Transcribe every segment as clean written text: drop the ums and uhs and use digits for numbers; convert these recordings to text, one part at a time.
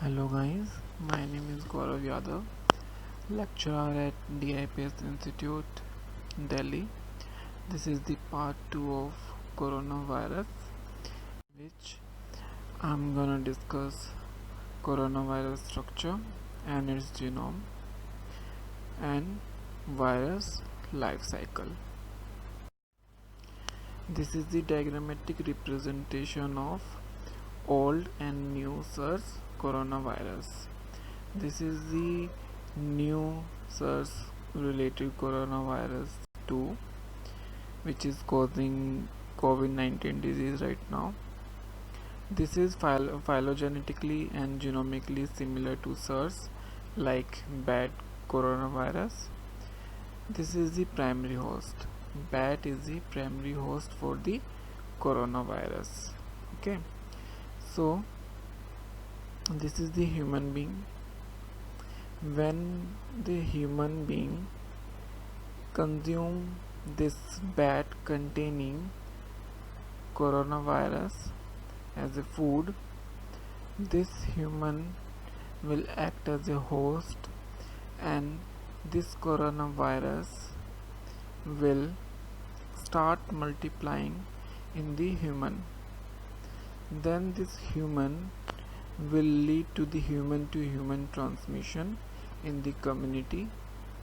Hello guys, my name is Gaurav Yadav, lecturer at DIPS Institute, Delhi. This is the part 2 of coronavirus, which I'm gonna discuss coronavirus structure and its genome and virus life cycle. This is the diagrammatic representation of old and new SARS coronavirus. This is the new SARS related coronavirus 2, which is causing COVID-19 disease right now. This is phylogenetically and genomically similar to SARS, like bat coronavirus. This is the primary host. Bat is the primary host for the coronavirus. Okay, so this is the human being. When the human being consume this bat containing coronavirus as a food, this human will act as a host, and this coronavirus will start multiplying in the human. Then this human will lead to the human to human transmission in the community,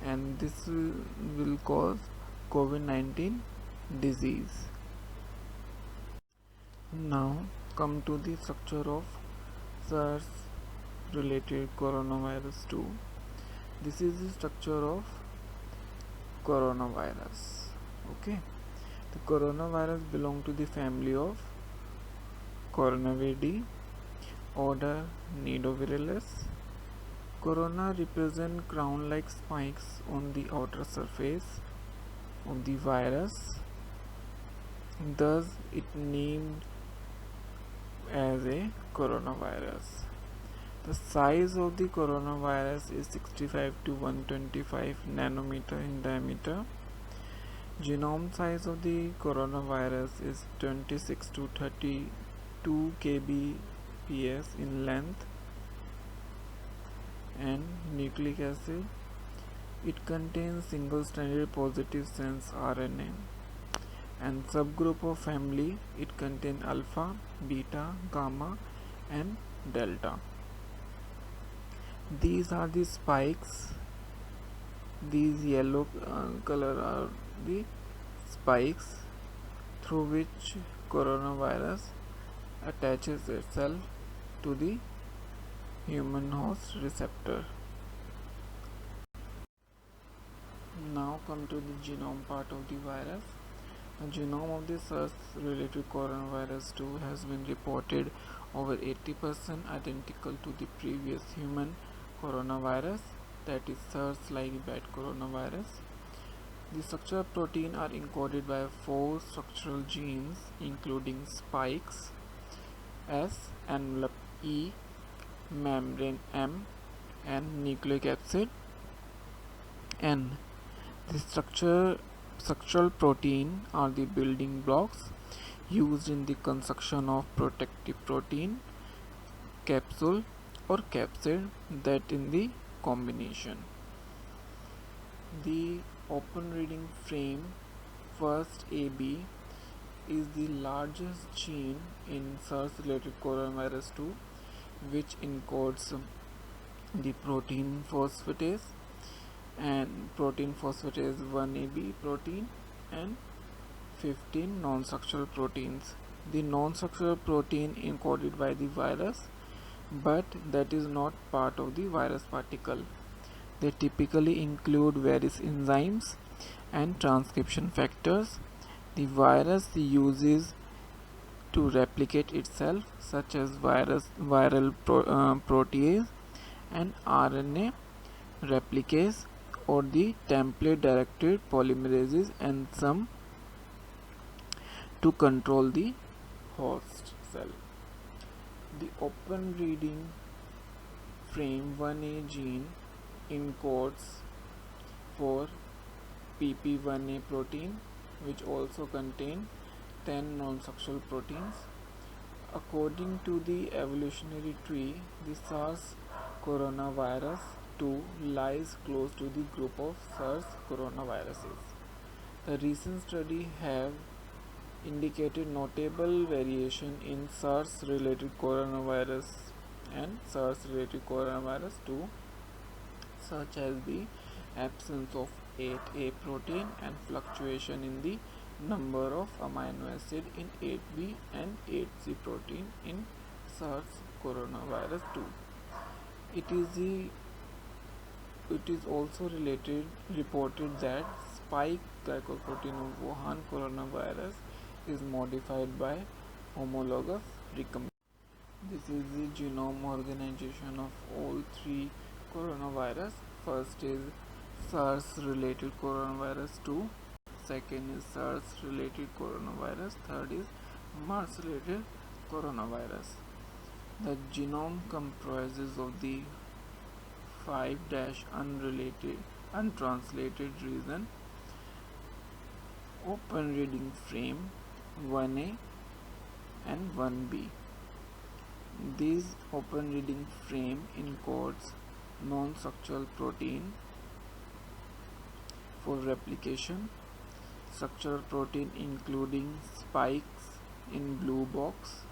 and this will cause COVID-19 disease. Now come to the structure of SARS related coronavirus 2. This is the structure of coronavirus. Okay, the coronavirus belong to the family of Coronavidae, order Nidovirales. Corona represent crown-like spikes on the outer surface of the virus. Thus, it named as a coronavirus. The size of the coronavirus is 65 to 125 nanometer in diameter. Genome size of the coronavirus is 26 to 32 kbps in length. And nucleic acid, it contains single-stranded positive sense RNA. And subgroup of family, it contains alpha, beta, gamma and delta. These are the spikes. These yellow color are the spikes through which coronavirus attaches itself to the human host receptor. Now come to the genome part of the virus. The genome of the SARS related coronavirus 2 has been reported over 80% identical to the previous human coronavirus, that is SARS like bat coronavirus. The structural protein are encoded by 4 structural genes including spikes S, envelope E, membrane M and nucleic acid N. The structural protein are the building blocks used in the construction of protective protein, capsule or capsid, that in the combination. The open reading frame first AB is the largest gene in SARS related coronavirus 2, which encodes the protein phosphatase and protein phosphatase 1AB protein and 15 non-structural proteins. The non-structural protein encoded by the virus, but that is not part of the virus particle. They typically include various enzymes and transcription factors the virus uses to replicate itself, such as viral protease and RNA replicase, or the template directed polymerases and some to control the host cell. The open reading frame 1A gene encodes for PP1A protein, which also contain 10 non-structural proteins. According to the evolutionary tree, the SARS coronavirus 2 lies close to the group of SARS coronaviruses. The recent study have indicated notable variation in SARS-related coronavirus and SARS-related coronavirus 2, such as the absence of 8A protein and fluctuation in the number of amino acid in 8B and 8C protein in SARS coronavirus 2. It is also reported that spike glycoprotein of Wuhan coronavirus is modified by homologous recombination. This is the genome organization of all three coronavirus. First is SARS related coronavirus 2, second is SARS related coronavirus, third is MERS related coronavirus. The genome comprises of the 5 unrelated untranslated region, open reading frame 1A and 1B. These open reading frame encodes non-structural protein for replication, structural protein including spikes in blue box,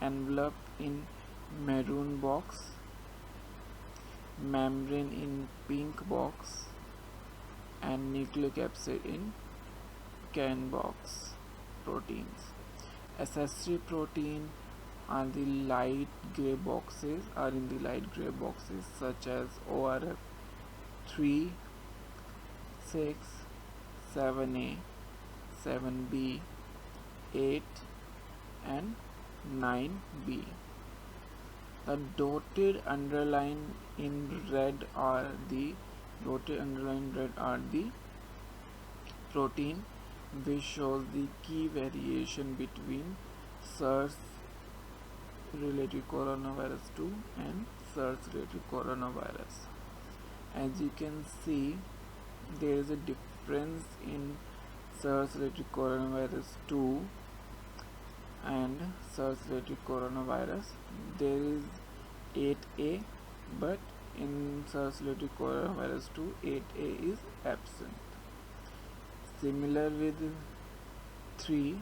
envelope in maroon box, membrane in pink box, and nucleic acid in can box proteins. Accessory protein are in the light gray boxes such as ORF 3, 6, 7A, 7B, 8 and 9B. The dotted underline in red are the protein which shows the key variation between SARS related coronavirus 2 and SARS related coronavirus. As you can see, there is a difference in SARS related coronavirus 2 and SARS related coronavirus. There is 8A, but in SARS related coronavirus 2, 8A is absent. Similar with 3,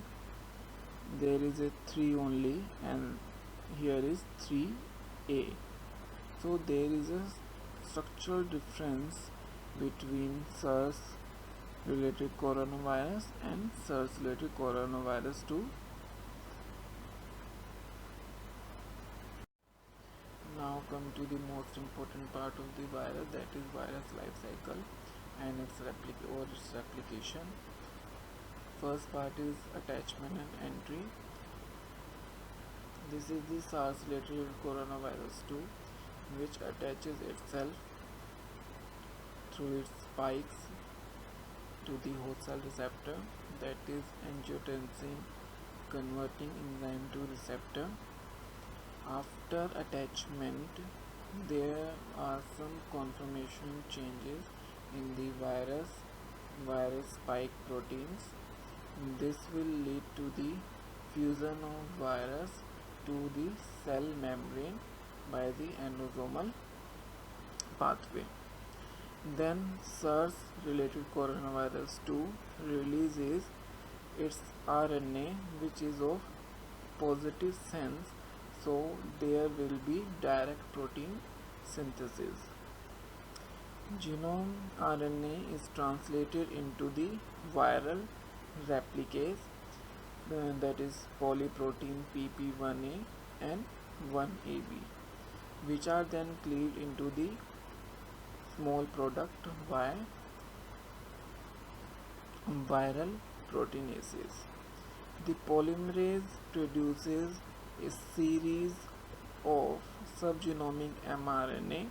there is a 3 only, and here is 3A. So there is a structural difference between SARS related coronavirus and SARS related coronavirus 2. Now come to the most important part of the virus, that is virus life cycle and its replication. First part is attachment and entry. This is the SARS related coronavirus 2, which attaches itself through its spikes to the host cell receptor, that is angiotensin converting enzyme 2 receptor. After attachment, there are some conformation changes in the virus spike proteins. This will lead to the fusion of virus to the cell membrane by the endosomal pathway. Then SARS related coronavirus 2 releases its RNA, which is of positive sense, so there will be direct protein synthesis. Genome RNA is translated into the viral replicase, that is polyprotein PP1A and 1AB, which are then cleaved into the small product by viral proteinases. The polymerase produces a series of subgenomic mRNA.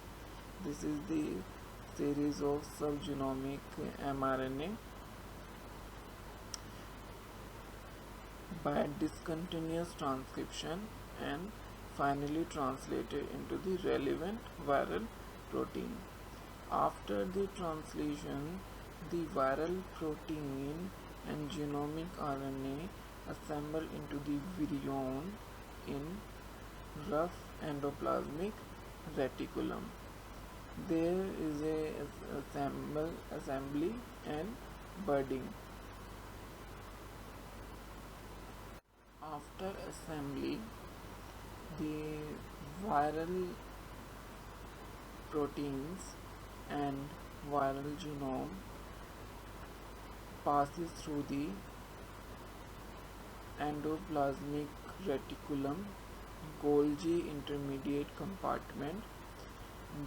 This is the series of subgenomic mRNA. By discontinuous transcription and finally translated into the relevant viral protein. After the translation, the viral protein and genomic RNA assemble into the virion in rough endoplasmic reticulum. There is a assembly and budding. After assembly, the viral proteins and viral genome passes through the endoplasmic reticulum, Golgi intermediate compartment.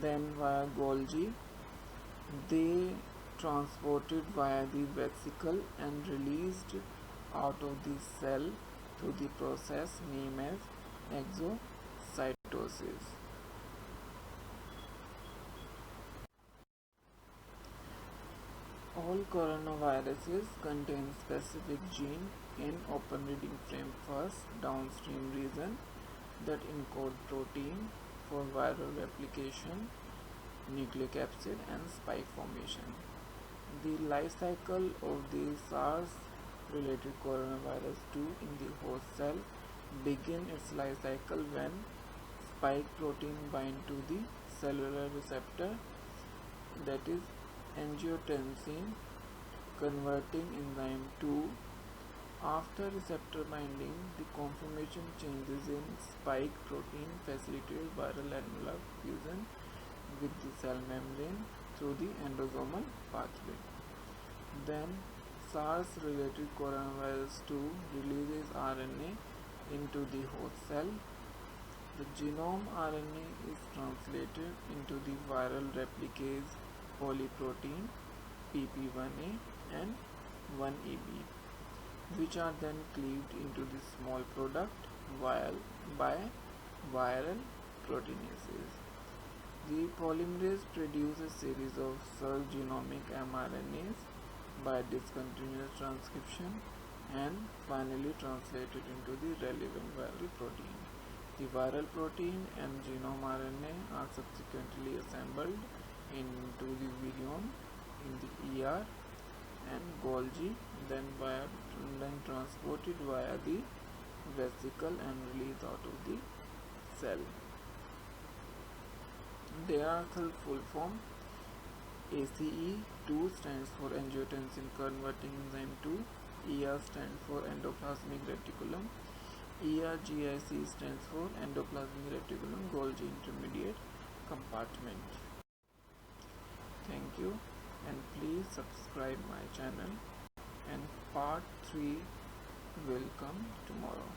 Then via Golgi, they transported via the vesicle and released out of the cell through the process named as exocytosis. All coronaviruses contain specific gene in open reading frame first downstream region that encode protein for viral replication, nucleocapsid and spike formation. The life cycle of the SARS-related coronavirus 2 in the host cell begin its life cycle when spike protein bind to the cellular receptor, that is angiotensin converting enzyme 2. After receptor binding, the conformation changes in spike protein facilitates viral annular fusion with the cell membrane through the endosomal pathway. Then SARS-related coronavirus 2 releases RNA into the host cell. The genome RNA is translated into the viral replicase polyprotein PP1A and 1AB, which are then cleaved into the small product by viral proteinases. The polymerase produces a series of subgenomic mRNAs by discontinuous transcription and finally translated into the relevant viral protein. The viral protein and genome RNA are subsequently assembled into the virion in the ER and Golgi, then transported via the vesicle and released out of the cell. Their full form: ACE2 stands for angiotensin converting enzyme 2, ER stands for endoplasmic reticulum, ERGIC stands for endoplasmic reticulum Golgi intermediate compartment. Thank you, and please subscribe my channel, and part 3 will come tomorrow.